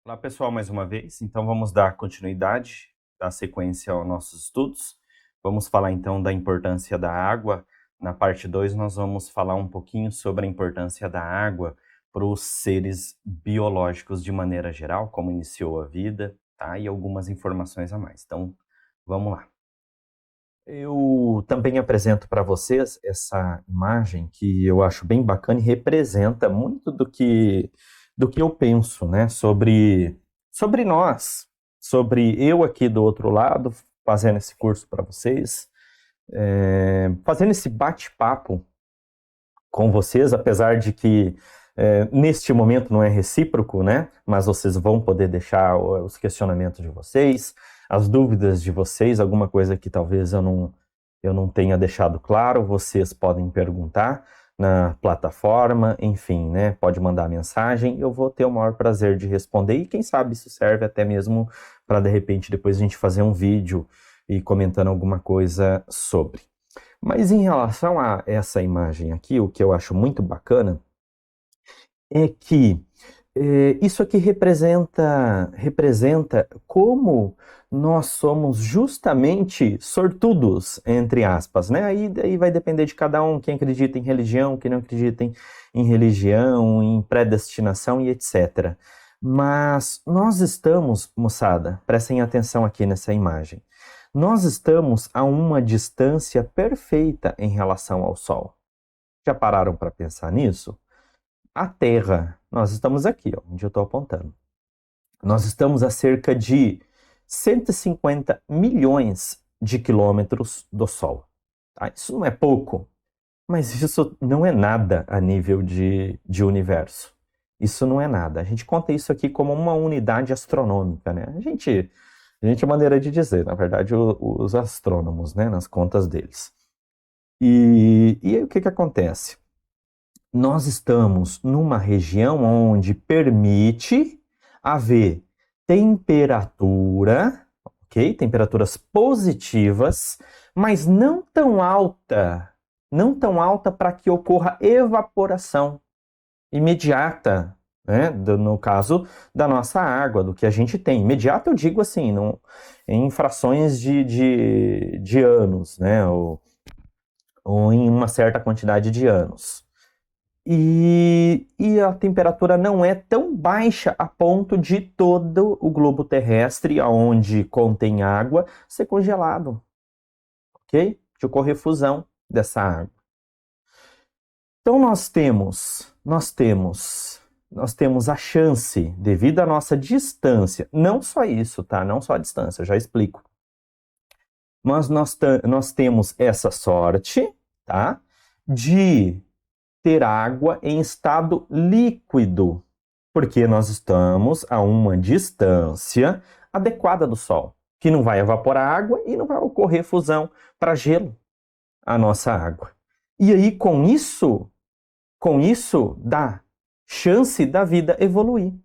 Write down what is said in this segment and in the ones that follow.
Olá, pessoal, mais uma vez. Então, vamos dar continuidade, dar sequência aos nossos estudos. Vamos falar, então, da importância da água. Na parte 2, nós vamos falar um pouquinho sobre a importância da água para os seres biológicos de maneira geral, como iniciou a vida, tá? E algumas informações a mais. Então, vamos lá. Eu também apresento para vocês essa imagem que eu acho bem bacana e representa muito do que eu penso, né, sobre nós, sobre eu aqui do outro lado, fazendo esse curso para vocês, fazendo esse bate-papo com vocês, apesar de que neste momento não é recíproco, né, mas vocês vão poder deixar os questionamentos de vocês, as dúvidas de vocês, alguma coisa que talvez eu não tenha deixado claro, vocês podem perguntar na plataforma, enfim, né? Pode mandar mensagem, eu vou ter o maior prazer de responder e quem sabe isso serve até mesmo para de repente depois a gente fazer um vídeo e comentando alguma coisa sobre. Mas em relação a essa imagem aqui, o que eu acho muito bacana é que isso aqui representa como nós somos justamente sortudos, entre aspas, né? Aí vai depender de cada um, quem acredita em religião, quem não acredita em religião, em predestinação e etc. Mas nós estamos, moçada, prestem atenção aqui nessa imagem, nós estamos a uma distância perfeita em relação ao Sol. Já pararam para pensar nisso? A Terra, nós estamos aqui, ó, onde eu estou apontando. Nós estamos a cerca de 150 milhões de quilômetros do Sol. Tá? Isso não é pouco, mas isso não é nada a nível de universo. Isso não é nada. A gente conta isso aqui como uma unidade astronômica, né? A gente é maneira de dizer, na verdade, os astrônomos, né, nas contas deles. E aí o que acontece? Nós estamos numa região onde permite haver temperatura, ok? Temperaturas positivas, mas não tão alta para que ocorra evaporação imediata, né? No caso da nossa água, do que a gente tem. Imediata eu digo assim, em frações de anos, né? Ou em uma certa quantidade de anos. E a temperatura não é tão baixa a ponto de todo o globo terrestre, onde contém água, ser congelado, ok? De ocorrer fusão dessa água. Então nós temos a chance, devido à nossa distância, não só isso, tá? Não só a distância, eu já explico. Mas nós temos essa sorte, tá? De ter água em estado líquido, porque nós estamos a uma distância adequada do Sol, que não vai evaporar água e não vai ocorrer fusão para gelo a nossa água. E aí, com isso dá chance da vida evoluir.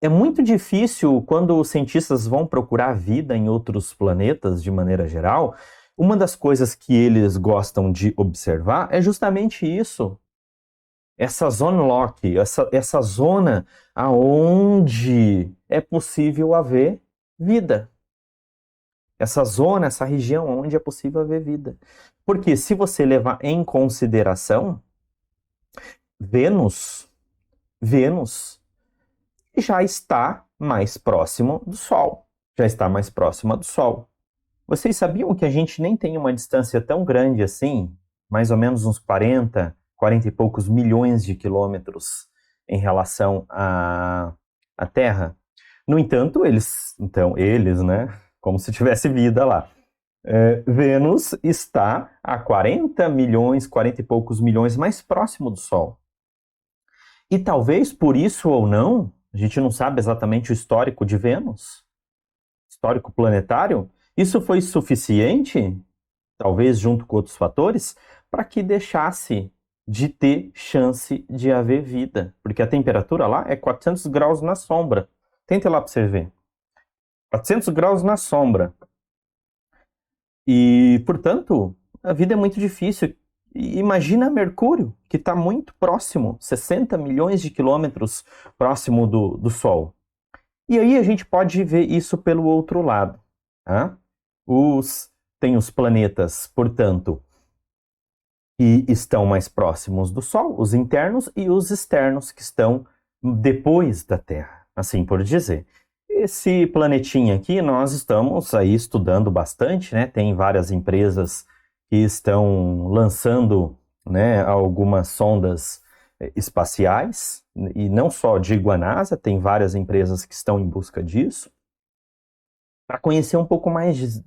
É muito difícil quando os cientistas vão procurar vida em outros planetas, de maneira geral. Uma das coisas que eles gostam de observar é justamente isso. Essa zona lock, essa zona aonde é possível haver vida. Essa zona, essa região onde é possível haver vida. Porque se você levar em consideração, Vênus já está mais próximo do Sol. Já está mais próxima do Sol. Vocês sabiam que a gente nem tem uma distância tão grande assim, mais ou menos uns 40 e poucos milhões de quilômetros em relação à Terra? No entanto, eles, né, como se tivesse vida lá. Vênus está a 40 e poucos milhões mais próximo do Sol. E talvez por isso ou não, a gente não sabe exatamente o histórico de Vênus, histórico planetário, isso foi suficiente, talvez junto com outros fatores, para que deixasse de ter chance de haver vida. Porque a temperatura lá é 400 graus na sombra. Tenta lá para você ver. 400 graus na sombra. E, portanto, a vida é muito difícil. Imagina Mercúrio, que está muito próximo, 60 milhões de quilômetros próximo do Sol. E aí a gente pode ver isso pelo outro lado. Tá? Tem os planetas, portanto, que estão mais próximos do Sol, os internos, e os externos, que estão depois da Terra, assim por dizer. Esse planetinha aqui nós estamos aí estudando bastante, né? Tem várias empresas que estão lançando, né, algumas sondas espaciais, e não só digo a NASA, tem várias empresas que estão em busca disso, para conhecer um pouco mais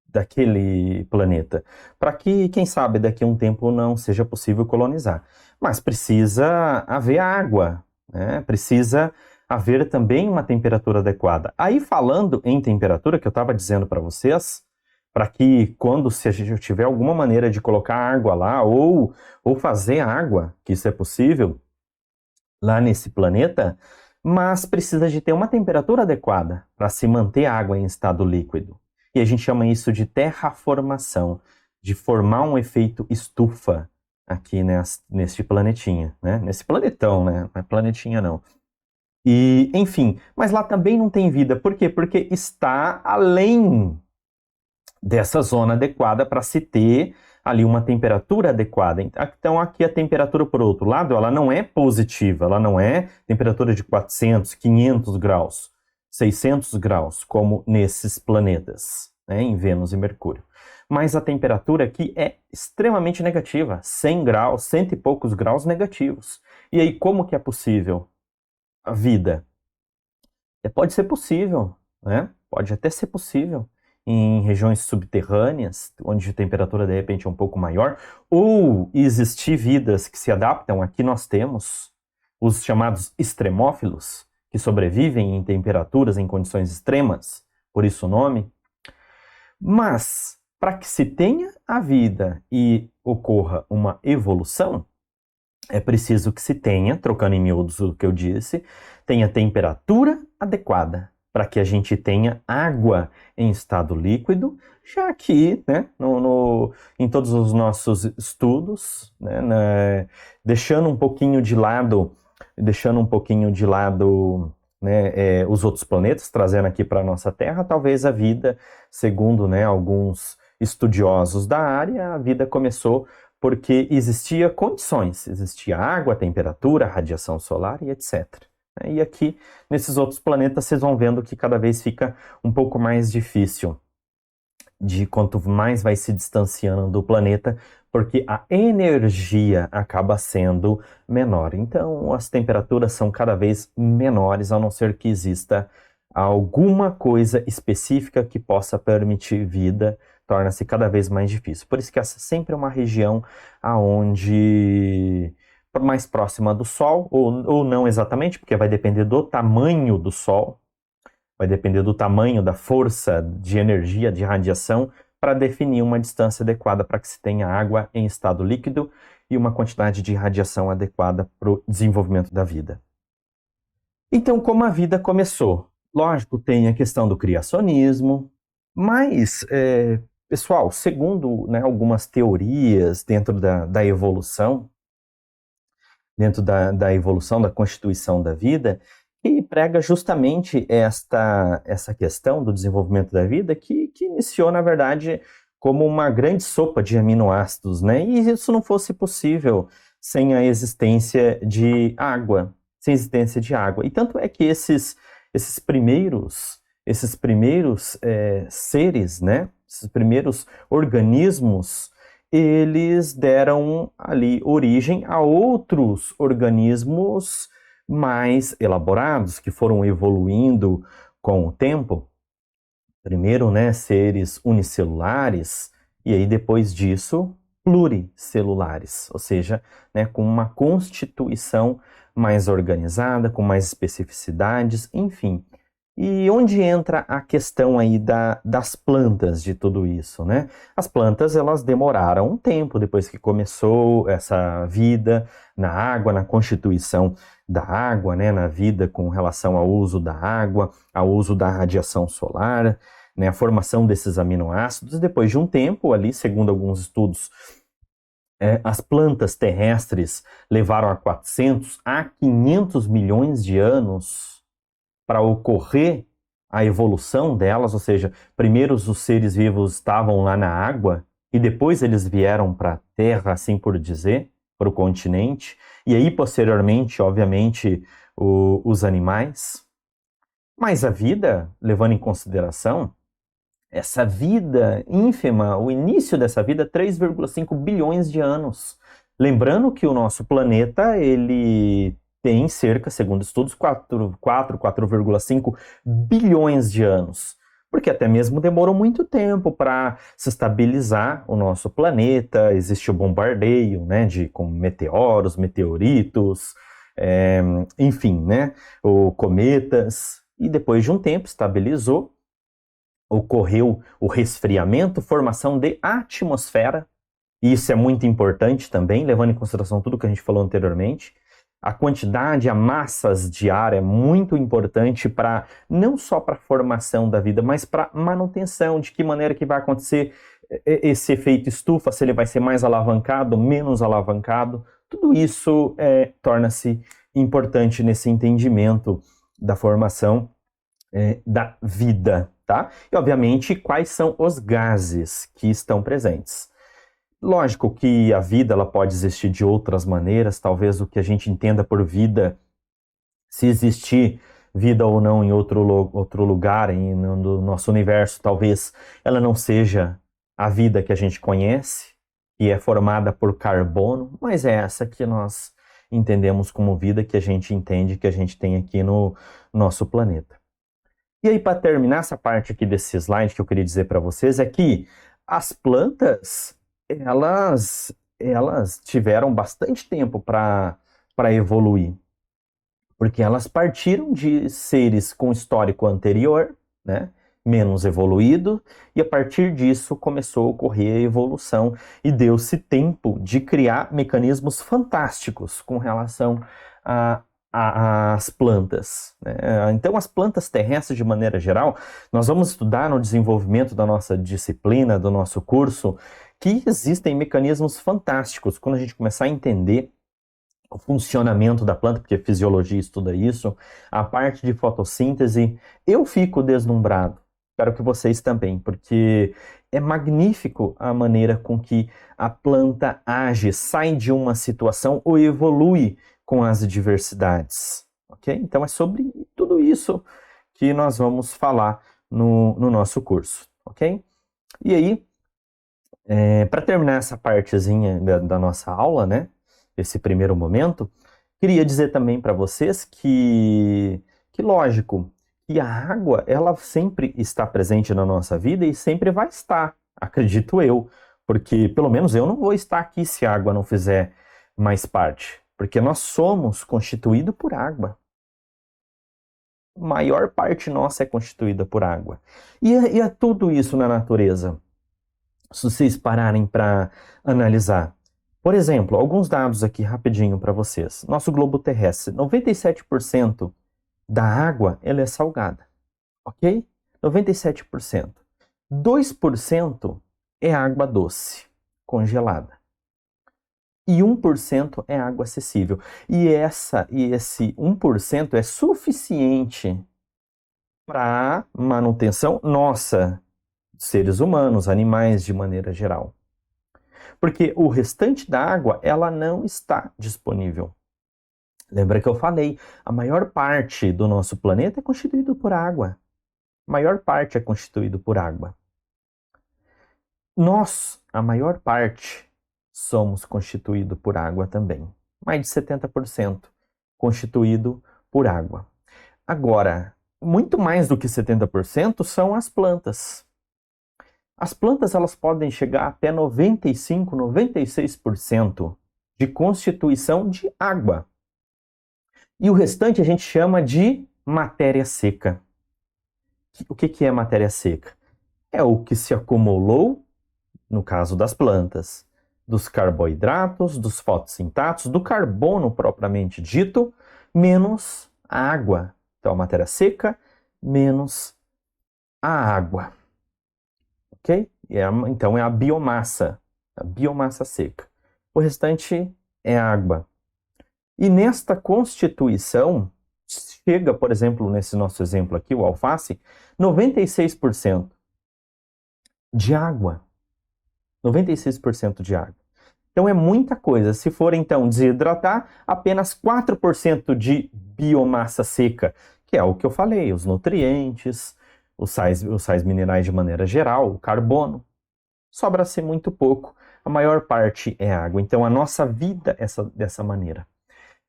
daquele planeta, para que, quem sabe, daqui a um tempo não seja possível colonizar. Mas precisa haver água, né? Precisa haver também uma temperatura adequada. Aí, falando em temperatura, que eu estava dizendo para vocês, para que se a gente tiver alguma maneira de colocar água lá, ou fazer água, que isso é possível, lá nesse planeta, mas precisa de ter uma temperatura adequada para se manter a água em estado líquido. E a gente chama isso de terraformação, de formar um efeito estufa aqui neste planetinha, né? Nesse planetão, né? Não é planetinha, não. E, enfim, mas lá também não tem vida. Por quê? Porque está além dessa zona adequada para se ter ali uma temperatura adequada. Então aqui a temperatura, por outro lado, ela não é positiva, ela não é temperatura de 400, 500 graus, 600 graus, como nesses planetas, né, em Vênus e Mercúrio. Mas a temperatura aqui é extremamente negativa, 100 graus, cento e poucos graus negativos. E aí como que é possível a vida? Pode ser possível, né? Pode até ser possível em regiões subterrâneas, onde a temperatura de repente é um pouco maior, ou existir vidas que se adaptam. Aqui nós temos os chamados extremófilos, que sobrevivem em temperaturas, em condições extremas, por isso o nome. Mas, para que se tenha a vida e ocorra uma evolução, é preciso que se tenha, trocando em miúdos o que eu disse, tenha temperatura adequada para que a gente tenha água em estado líquido, já que, né, em todos os nossos estudos, né, deixando um pouquinho de lado, né, os outros planetas, trazendo aqui para a nossa Terra, talvez a vida, segundo, né, alguns estudiosos da área, a vida começou porque existia condições, existia água, temperatura, radiação solar e etc. E aqui, nesses outros planetas, vocês vão vendo que cada vez fica um pouco mais difícil, de quanto mais vai se distanciando do planeta, porque a energia acaba sendo menor. Então, as temperaturas são cada vez menores, a não ser que exista alguma coisa específica que possa permitir vida, torna-se cada vez mais difícil. Por isso que essa sempre é uma região aonde mais próxima do Sol, ou não exatamente, porque vai depender do tamanho do Sol, vai depender do tamanho, da força de energia, de radiação, para definir uma distância adequada para que se tenha água em estado líquido e uma quantidade de radiação adequada para o desenvolvimento da vida. Então, como a vida começou? Lógico, tem a questão do criacionismo, mas, pessoal, segundo, né, algumas teorias dentro da evolução, dentro da evolução, da constituição da vida, que prega justamente essa questão do desenvolvimento da vida, que iniciou, na verdade, como uma grande sopa de aminoácidos, né? E isso não fosse possível sem a existência de água, sem a existência de água. E tanto é que esses primeiros seres, né? Esses primeiros organismos, eles deram ali origem a outros organismos mais elaborados, que foram evoluindo com o tempo. Primeiro, né, seres unicelulares, e aí depois disso, pluricelulares, ou seja, né, com uma constituição mais organizada, com mais especificidades, enfim. E onde entra a questão aí das plantas de tudo isso, né? As plantas, elas demoraram um tempo depois que começou essa vida na água, na constituição da água, né? Na vida com relação ao uso da água, ao uso da radiação solar, né? A formação desses aminoácidos. Depois de um tempo ali, segundo alguns estudos, as plantas terrestres levaram a 400 a 500 milhões de anos para ocorrer a evolução delas, ou seja, primeiro os seres vivos estavam lá na água e depois eles vieram para a Terra, assim por dizer, para o continente, e aí posteriormente, obviamente, os animais. Mas a vida, levando em consideração, essa vida ínfima, o início dessa vida, 3,5 bilhões de anos. Lembrando que o nosso planeta, ele tem cerca, segundo estudos, 4,5 bilhões de anos. Porque até mesmo demorou muito tempo para se estabilizar o nosso planeta, existe o bombardeio, né, com meteoros, meteoritos, enfim, né, cometas, e depois de um tempo estabilizou, ocorreu o resfriamento, formação de atmosfera, e isso é muito importante também, levando em consideração tudo que a gente falou anteriormente. A quantidade, a massas de ar é muito importante para não só para a formação da vida, mas para manutenção, de que maneira que vai acontecer esse efeito estufa, se ele vai ser mais alavancado, menos alavancado. Tudo isso torna-se importante nesse entendimento da formação da vida, tá? E, obviamente, quais são os gases que estão presentes. Lógico que a vida ela pode existir de outras maneiras, talvez o que a gente entenda por vida, se existir vida ou não em outro lugar, no nosso universo, talvez ela não seja a vida que a gente conhece, que é formada por carbono, mas é essa que nós entendemos como vida, que a gente entende que a gente tem aqui no nosso planeta. E aí, para terminar essa parte aqui desse slide, que eu queria dizer para vocês é que as plantas, elas tiveram bastante tempo para evoluir, porque elas partiram de seres com histórico anterior, né, menos evoluído, e a partir disso começou a ocorrer a evolução e deu-se tempo de criar mecanismos fantásticos com relação às plantas, né? Então, as plantas terrestres, de maneira geral, nós vamos estudar no desenvolvimento da nossa disciplina, do nosso curso, que existem mecanismos fantásticos. Quando a gente começar a entender o funcionamento da planta, porque a fisiologia estuda isso, a parte de fotossíntese, eu fico deslumbrado. Espero que vocês também, porque é magnífico a maneira com que a planta age, sai de uma situação ou evolui com as adversidades, ok? Então é sobre tudo isso que nós vamos falar no nosso curso, ok? E aí, para terminar essa partezinha da nossa aula, né, esse primeiro momento, queria dizer também para vocês que lógico, que a água, ela sempre está presente na nossa vida e sempre vai estar, acredito eu, porque pelo menos eu não vou estar aqui se a água não fizer mais parte, porque nós somos constituídos por água. A maior parte nossa é constituída por água. E é tudo isso na natureza, se vocês pararem para analisar. Por exemplo, alguns dados aqui rapidinho para vocês. Nosso globo terrestre, 97% da água ela é salgada, ok? 97%. 2% é água doce, congelada. E 1% é água acessível. E esse 1% é suficiente para manutenção nossa, seres humanos, animais de maneira geral. Porque o restante da água, ela não está disponível. Lembra que eu falei, a maior parte do nosso planeta é constituído por água. A maior parte é constituído por água. Nós, a maior parte, somos constituídos por água também. Mais de 70% constituído por água. Agora, muito mais do que 70% são as plantas. As plantas elas podem chegar até 95, 96% de constituição de água. E o restante a gente chama de matéria seca. O que é matéria seca? É o que se acumulou, no caso das plantas, dos carboidratos, dos fotossintatos, do carbono propriamente dito, menos a água. Então, a matéria seca menos a água. Ok? Então, é a biomassa seca. O restante é água. E nesta constituição, chega, por exemplo, nesse nosso exemplo aqui, o alface, 96% de água. 96% de água. Então é muita coisa. Se for então desidratar, apenas 4% de biomassa seca, que é o que eu falei, os nutrientes, os sais minerais de maneira geral, o carbono. Sobra-se muito pouco. A maior parte é água. Então a nossa vida é dessa maneira.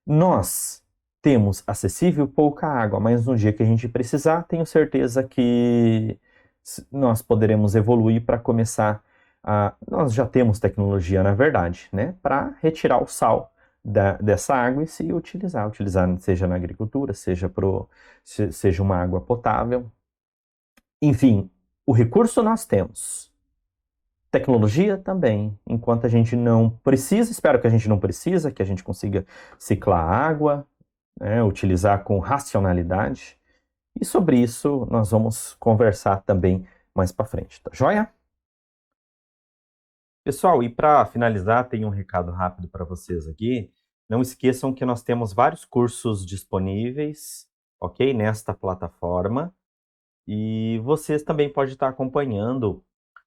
Nós temos acessível pouca água, mas no dia que a gente precisar, tenho certeza que nós poderemos evoluir para começar a... Nós já temos tecnologia, na verdade, né, para retirar o sal dessa água e se utilizar seja na agricultura, seja uma água potável. Enfim, o recurso nós temos. Tecnologia também, enquanto a gente não precisa, espero que a gente não precisa, que a gente consiga ciclar a água, né, utilizar com racionalidade. E sobre isso nós vamos conversar também mais para frente, tá joia? Pessoal, e para finalizar, tem um recado rápido para vocês aqui. Não esqueçam que nós temos vários cursos disponíveis, ok? Nesta plataforma. E vocês também podem estar acompanhando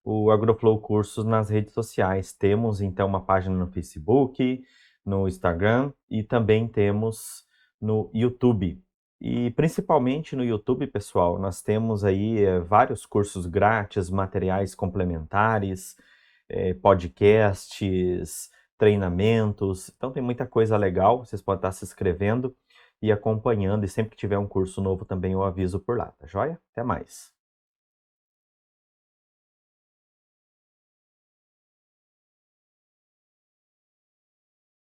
o Agroflow Cursos nas redes sociais. Temos, então, uma página no Facebook, no Instagram e também temos no YouTube. E, principalmente no YouTube, pessoal, nós temos aí vários cursos grátis, materiais complementares, podcasts, treinamentos. Então, tem muita coisa legal. Vocês podem estar se inscrevendo e acompanhando. E sempre que tiver um curso novo também eu aviso por lá, tá joia? Até mais!